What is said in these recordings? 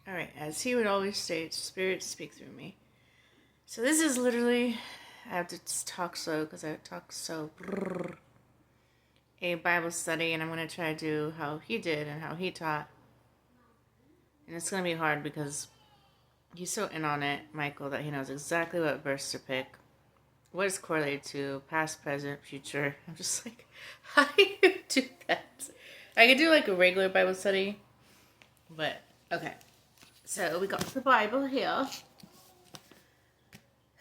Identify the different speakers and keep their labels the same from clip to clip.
Speaker 1: Alright, as he would always state, spirits speak through me. So this is literally, I have to talk slow because I talk so a Bible study, and I'm going to try to do how he did and how he taught. And it's going to be hard because he's so in on it, Michael, that he knows exactly what verse to pick, what is correlated to, past, present, future. I'm just like, how do you do that? I could do like a regular Bible study, but okay. So we got the Bible here.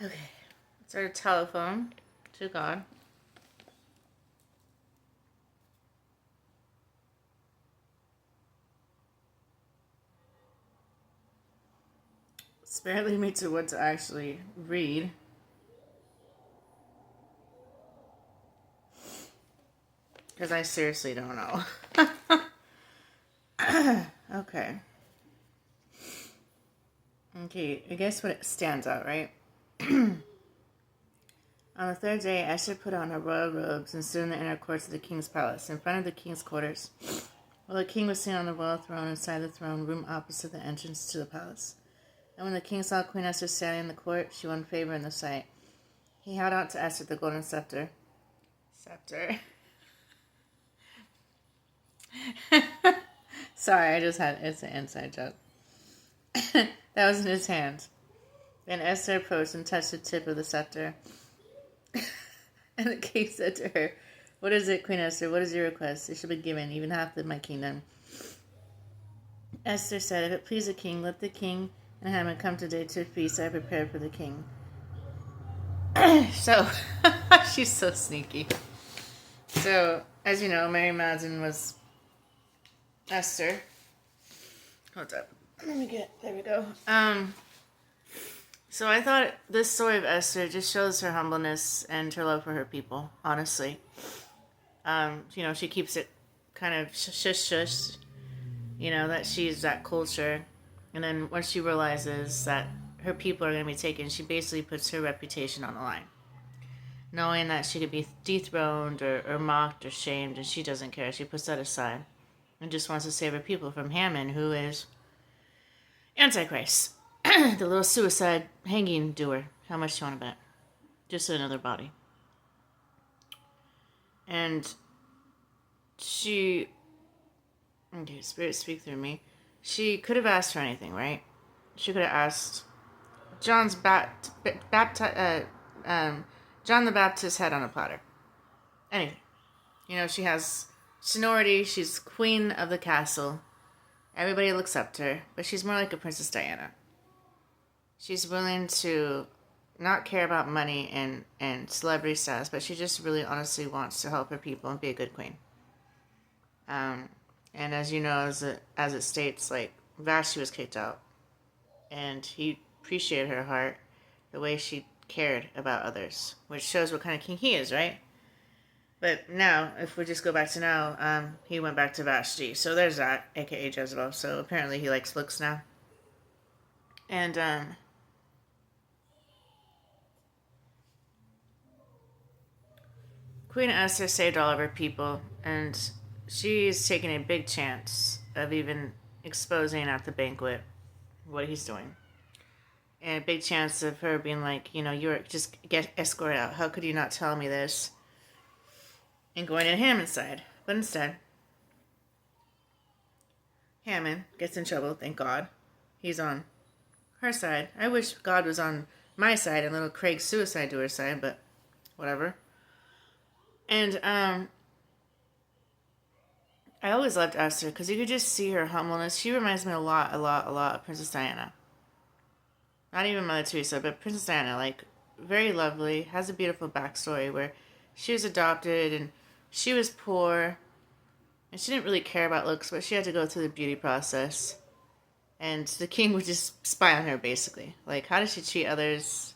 Speaker 1: Okay. It's our telephone to God. Spare lead me to what to actually read. Because I seriously don't know. Okay. Okay, I guess what it stands out, right? On the third day, Esther put on her royal robes and stood in the inner courts of the king's palace, in front of the king's quarters, while the king was sitting on the royal throne inside the throne room opposite the entrance to the palace. And when the king saw Queen Esther standing in the court, she won favor in the sight. He held out to Esther the golden scepter. Sorry, it's an inside joke. That was in his hand. Then Esther approached and touched the tip of the scepter. And the king said to her, "What is it, Queen Esther? What is your request? It shall be given, even half of my kingdom." Esther said, "If it please the king, let the king and Haman come today to a feast I have prepared for the king." So, she's so sneaky. So, as you know, Mary Magdalene was Esther. Hold up. There we go. So I thought this story of Esther just shows her humbleness and her love for her people, honestly. She keeps it kind of shush, that she's that culture. And then once she realizes that her people are going to be taken, she basically puts her reputation on the line. Knowing that she could be dethroned or mocked or shamed, and she doesn't care. She puts that aside and just wants to save her people from Haman, who is Antichrist. The little suicide hanging doer. How much do you want to bet? Just another body. And she... Okay, Spirit speak through me. She could have asked for anything, right? She could have asked John the Baptist's head on a platter. Anything. She has seniority. She's queen of the castle. Everybody looks up to her. But she's more like a Princess Diana. She's willing to not care about money and celebrity status, but she just really honestly wants to help her people and be a good queen. And as you know, as it states, like, Vashti was kicked out. And he appreciated her heart, the way she cared about others, which shows what kind of king he is, right? But now, if we just go back to now, he went back to Vashti. So there's that, aka Jezebel. So apparently he likes looks now. And, Queen Esther saved all of her people, and she's taking a big chance of even exposing at the banquet what he's doing. And a big chance of her being like, you're just get escorted out. How could you not tell me this? And going in Haman's side. But instead, Haman gets in trouble, thank God. He's on her side. I wish God was on my side and little Craig's suicide doer's side, but whatever. And I always loved Esther because you could just see her humbleness. She reminds me a lot of Princess Diana. Not even Mother Teresa, but Princess Diana. Like, very lovely. Has a beautiful backstory where she was adopted and she was poor. And she didn't really care about looks, but she had to go through the beauty process. And the king would just spy on her, basically. Like, how does she treat others?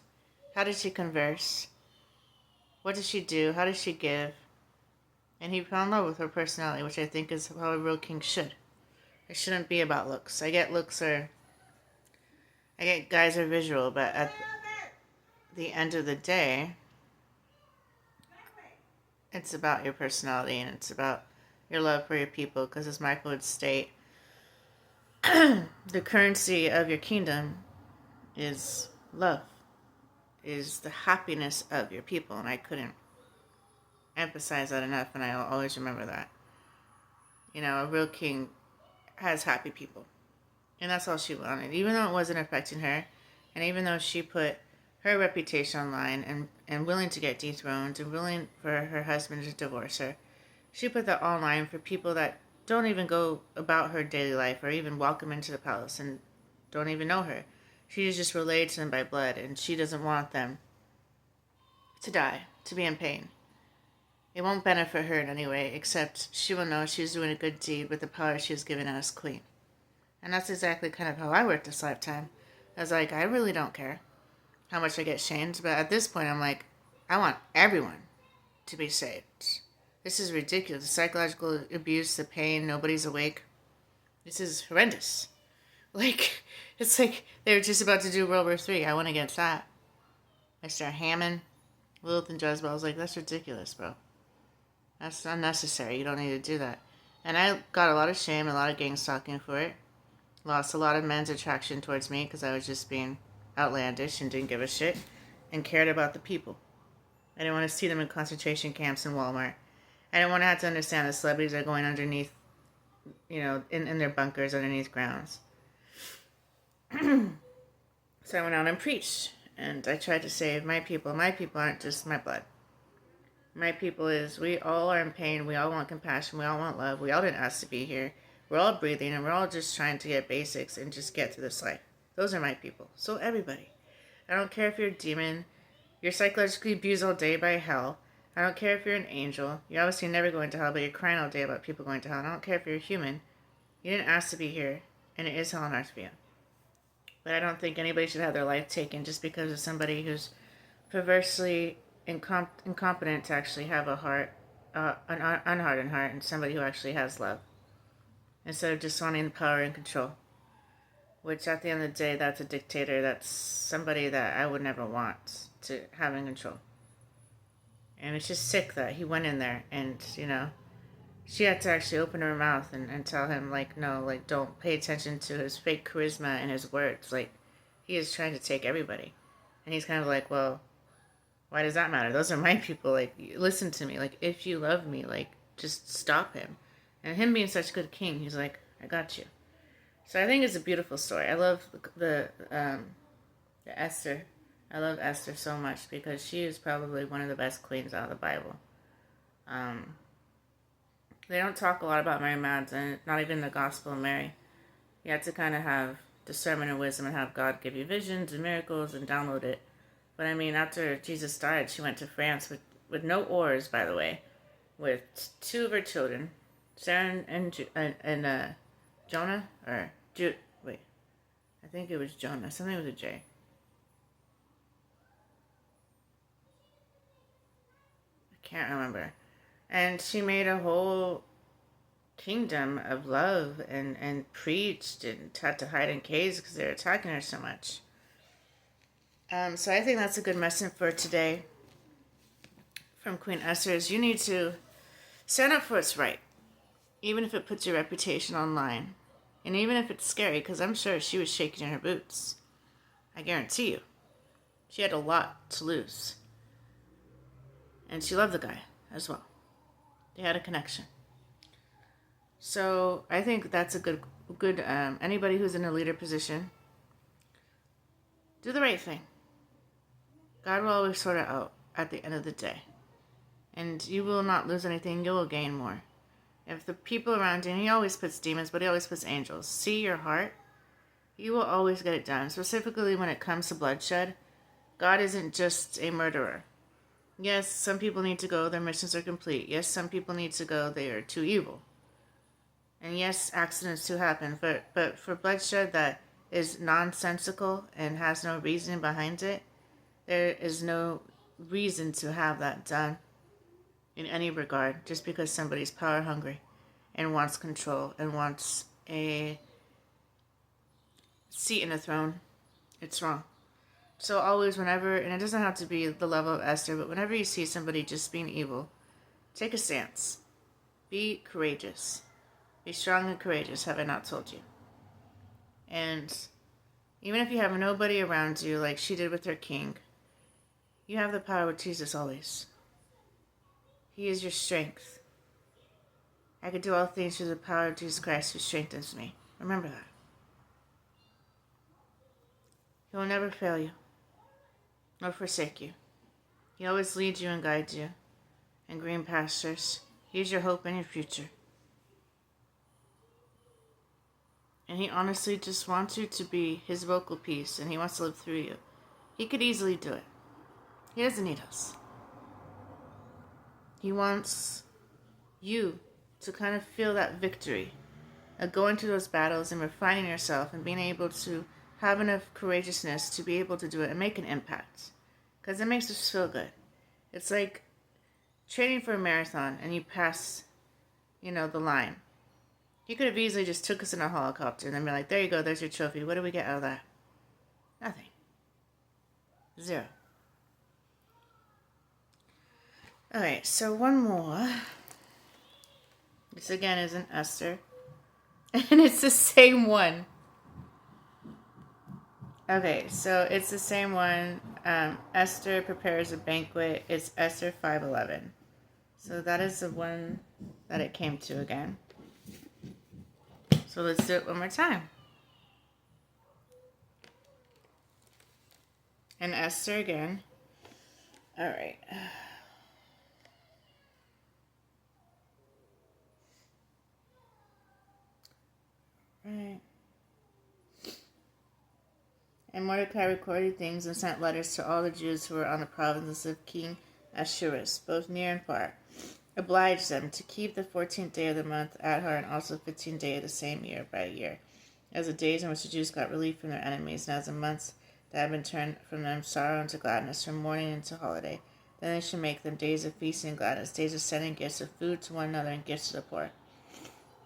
Speaker 1: How does she converse? What does she do? How does she give? And he fell in love with her personality, which I think is how a real king should. It shouldn't be about looks. I get guys are visual, but at the end of the day, it's about your personality and it's about your love for your people. Because as Michael would state, the currency of your kingdom is love, is the happiness of your people. And I couldn't emphasize that enough, and I'll always remember that. You know, a real king has happy people. And that's all she wanted. Even though it wasn't affecting her, and even though she put her reputation online and willing to get dethroned and willing for her husband to divorce her, she put that online for people that don't even go about her daily life or even welcome into the palace and don't even know her. She is just related to them by blood, and she doesn't want them to die, to be in pain. It won't benefit her in any way, except she will know she's doing a good deed with the power she was given as queen. And that's exactly kind of how I worked this lifetime. I was like, I really don't care how much I get shamed, but at this point I'm like, I want everyone to be saved. This is ridiculous. The psychological abuse, the pain, nobody's awake. This is horrendous. Like, it's like they were just about to do World War III. I went against that. I started Hammond, Lilith, and Jezebel. I was like, that's ridiculous, bro. That's unnecessary. You don't need to do that. And I got a lot of shame, a lot of gang stalking for it. Lost a lot of men's attraction towards me because I was just being outlandish and didn't give a shit and cared about the people. I didn't want to see them in concentration camps in Walmart. I didn't want to have to understand the celebrities are going underneath, you know, in their bunkers underneath grounds. So I went out and preached, and I tried to save my people. My people aren't just my blood. My people is, we all are in pain. We all want compassion. We all want love. We all didn't ask to be here. We're all breathing, and we're all just trying to get basics and just get through this life. Those are my people. So everybody. I don't care if you're a demon. You're psychologically abused all day by hell. I don't care if you're an angel. You're obviously never going to hell, but you're crying all day about people going to hell. And I don't care if you're a human. You didn't ask to be here, and it is hell on earth for you. But I don't think anybody should have their life taken just because of somebody who's perversely incompetent to actually have a heart, an unhardened heart, and somebody who actually has love. Instead of just wanting power and control. Which at the end of the day, that's a dictator. That's somebody that I would never want to have in control. And it's just sick that he went in there and, you know, she had to actually open her mouth and tell him, like, no, like, don't pay attention to his fake charisma and his words. Like, he is trying to take everybody. And he's kind of like, well, why does that matter? Those are my people. Like, listen to me. Like, if you love me, like, just stop him. And him being such a good king, he's like, I got you. So I think it's a beautiful story. I love the Esther. I love Esther so much because she is probably one of the best queens out of the Bible. They don't talk a lot about Mary Magdalene, not even the Gospel of Mary. You have to kind of have discernment and wisdom and have God give you visions and miracles and download it. But I mean, after Jesus died, she went to France with no oars, by the way, with two of her children. Sarah and Jonah, or Jude, wait, I think it was Jonah, something with a J. I can't remember. And she made a whole kingdom of love and preached and had to hide in caves because they were attacking her so much. So I think that's a good lesson for today from Queen Esther is you need to stand up for what's right. Even if it puts your reputation online. And even if it's scary, because I'm sure she was shaking in her boots. I guarantee you. She had a lot to lose. And she loved the guy as well. They had a connection. So I think that's a good anybody who's in a leader position, do the right thing. God will always sort it out at the end of the day. And you will not lose anything, you will gain more. If the people around you, and he always puts demons, but he always puts angels, see your heart, you will always get it done. Specifically when it comes to bloodshed, God isn't just a murderer. Yes, some people need to go, their missions are complete. Yes, some people need to go, they are too evil. And yes, accidents do happen, but for bloodshed that is nonsensical and has no reason behind it, there is no reason to have that done. In any regard, just because somebody's power hungry and wants control and wants a seat in a throne, it's wrong. So always, whenever, and it doesn't have to be the level of Esther, but whenever you see somebody just being evil, take a stance. Be courageous. Be strong and courageous, have I not told you? And even if you have nobody around you, like she did with her king, you have the power with Jesus always. He is your strength. I can do all things through the power of Jesus Christ who strengthens me. Remember that. He will never fail you nor forsake you. He always leads you and guides you in green pastures. He is your hope and your future. And he honestly just wants you to be his vocal piece, and he wants to live through you. He could easily do it. He doesn't need us. He wants you to kind of feel that victory of going to those battles and refining yourself and being able to have enough courageousness to be able to do it and make an impact. Because it makes us feel good. It's like training for a marathon and you pass, the line. He could have easily just took us in a helicopter and then be like, there you go, there's your trophy. What do we get out of that? Nothing. Zero. Alright, so one more. This again is in Esther. And it's the same one. Okay, so it's the same one. Esther prepares a banquet. It's Esther 5:11. So that is the one that it came to again. So let's do it one more time. And Esther again. All right. Right. And Mordecai recorded things and sent letters to all the Jews who were on the provinces of King Ahasuerus, both near and far, obliged them to keep the 14th day of the month Adar and also the 15th day of the same year by year, as the days in which the Jews got relief from their enemies, and as the months that had been turned from them sorrow into gladness, from mourning into holiday. Then they should make them days of feasting and gladness, days of sending gifts of food to one another and gifts to the poor.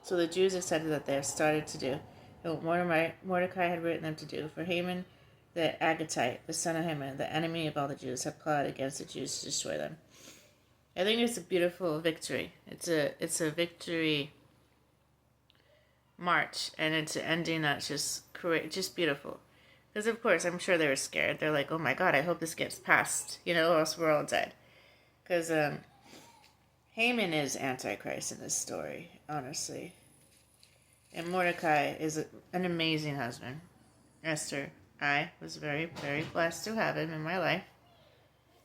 Speaker 1: So the Jews accepted that they had started to do what Mordecai had written them to do. For Haman the Agagite, the son of Haman, the enemy of all the Jews, had plotted against the Jews to destroy them. I think it's a beautiful victory. It's a victory march, and it's an ending that's just beautiful. Because of course, I'm sure they were scared. They're like, "Oh my God, I hope this gets passed, or else we're all dead." Because Haman is Antichrist in this story, honestly, and Mordecai is an amazing husband. Esther, I was very, very blessed to have him in my life.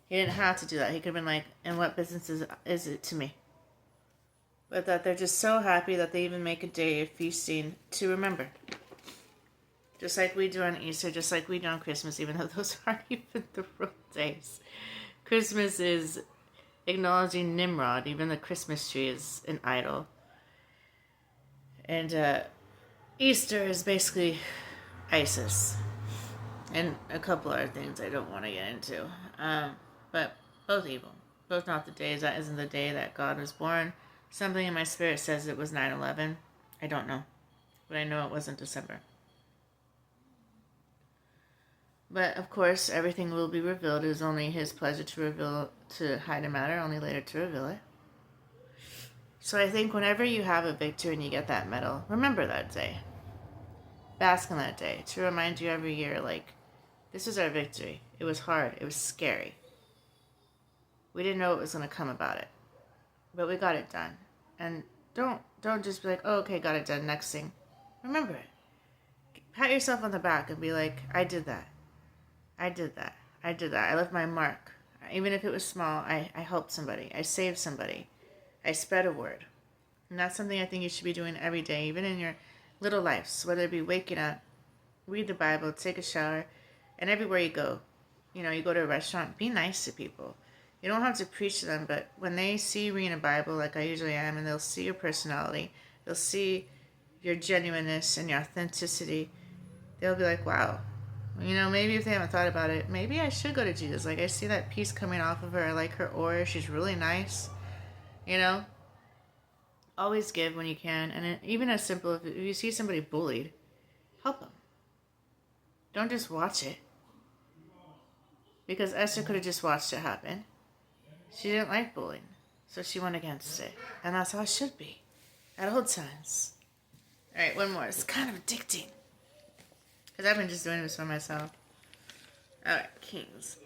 Speaker 1: He didn't have to do that. He could have been like, and what business is it to me? But that they're just so happy that they even make a day of feasting to remember. Just like we do on Easter, just like we do on Christmas, even though those aren't even the real days. Christmas is acknowledging Nimrod. Even the Christmas tree is an idol. And Easter is basically ISIS. And a couple other things I don't want to get into. But both evil. Both not the days. That isn't the day that God was born. Something in my spirit says it was 9/11. I don't know. But I know it wasn't December. But of course, everything will be revealed. It was only his pleasure to hide a matter, only later to reveal it. So I think whenever you have a victory and you get that medal, remember that day. Bask on that day to remind you every year, like, this is our victory. It was hard. It was scary. We didn't know what was going to come about it. But we got it done. And don't just be like, oh, okay, got it done. Next thing. Remember it. Pat yourself on the back and be like, I did that. I did that. I did that. I left my mark. Even if it was small, I helped somebody. I saved somebody. I spread a word. And that's something I think you should be doing every day, even in your little lives, whether it be waking up, read the Bible, take a shower, and everywhere you go. You go to a restaurant, be nice to people. You don't have to preach to them, but when they see you reading a Bible like I usually am, and they'll see your personality, they'll see your genuineness and your authenticity, they'll be like, wow. Maybe if they haven't thought about it, maybe I should go to Jesus. Like, I see that peace coming off of her. I like her aura. She's really nice. Always give when you can. And even as simple, if you see somebody bullied, help them. Don't just watch it. Because Esther could have just watched it happen. She didn't like bullying. So she went against it. And that's how it should be. At all times. Alright, one more. It's kind of addicting. Because I've been just doing this for myself. Alright, kings.